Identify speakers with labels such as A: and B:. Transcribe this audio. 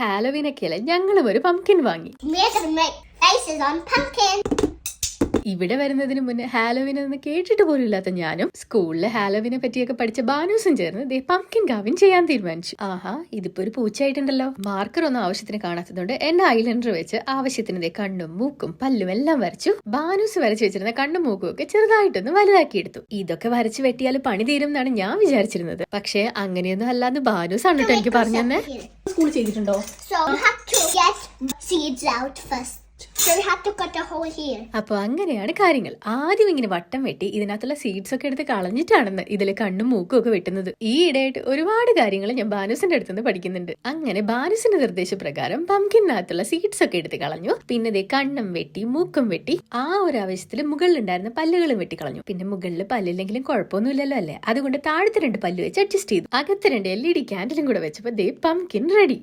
A: ഹാലോവീനൊക്കെയല്ലേ ഞങ്ങളും ഒരു പംകിൻ വാങ്ങി.
B: We're gonna make faces on pumpkin.
A: ഇവിടെ വരുന്നതിന് മുന്നേ ഹാലോവീൻ എന്ന് കേട്ടിട്ട് പോലും ഇല്ലാത്ത ഞാനും സ്കൂളിലെ ഹാലോവീനെ പറ്റിയൊക്കെ പഠിച്ച ബാനൂസും ചേർന്ന് ദേ പംകിൻ കാവിൻ ചെയ്യാൻ തീരുമാനിച്ചു. ആഹാ, ഇതിപ്പോ ഒരു പൂച്ചയായിട്ടുണ്ടല്ലോ. മാർക്കർ ഒന്നും ആവശ്യത്തിന് കാണാത്തതുകൊണ്ട് എന്റെ ഐലൻഡർ വെച്ച് ആവശ്യത്തിന് ദേ കണ്ണും മൂക്കും പല്ലും എല്ലാം വരച്ചു. ബാനൂസ് വരച്ചു വെച്ചിരുന്ന കണ്ണും മൂക്കും ഒക്കെ ചെറുതായിട്ടൊന്ന് വലുതാക്കി എടുത്തു. ഇതൊക്കെ വരച്ചു വെട്ടിയാൽ പണി തീരും എന്നാണ് ഞാൻ വിചാരിച്ചിരുന്നത്. പക്ഷെ അങ്ങനെയൊന്നും അല്ലാന്ന് ബാനൂസ് ആണ് കേട്ടോ എനിക്ക് പറഞ്ഞു തന്നെ. സ്കൂൾ ചെയ്തിട്ടുണ്ടോ?
B: So we have to get seeds out first. So we have to cut a hole here.
A: അപ്പൊ അങ്ങനെയാണ് കാര്യങ്ങൾ. ആദ്യം ഇങ്ങനെ വട്ടം വെട്ടി ഇതിനകത്തുള്ള സീഡ്സ് ഒക്കെ എടുത്ത് കളഞ്ഞിട്ടാണെന്ന് ഇതിലെ കണ്ണും മൂക്കും ഒക്കെ വെട്ടുന്നത്. ഈ ഇടയായിട്ട് ഒരുപാട് കാര്യങ്ങൾ ഞാൻ ബാനുസിന്റെ അടുത്തുനിന്ന് പഠിക്കുന്നുണ്ട്. അങ്ങനെ ബാനുസിന്റെ നിർദ്ദേശപ്രകാരം പംകിനകത്തുള്ള സീഡ്സ് ഒക്കെ എടുത്ത് കളഞ്ഞു. പിന്നെ ദേ കണ്ണും വെട്ടി മൂക്കും വെട്ടി ആ ഒരു ആവശ്യത്തിൽ മുകളിലുണ്ടായിരുന്ന പല്ലുകളും വെട്ടിക്കളഞ്ഞു. പിന്നെ മുകളിൽ പല്ലില്ലെങ്കിലും കുഴപ്പമൊന്നുമില്ലല്ലോ അല്ലേ, അതുകൊണ്ട് താഴത്തെ 2 പല്ല് വെച്ച് അഡ്ജസ്റ്റ് ചെയ്തു. അകത്ത് 2 LED ക്യാൻഡിലും കൂടെ വെച്ചപ്പോ ദേ പംകിൻ റെഡി.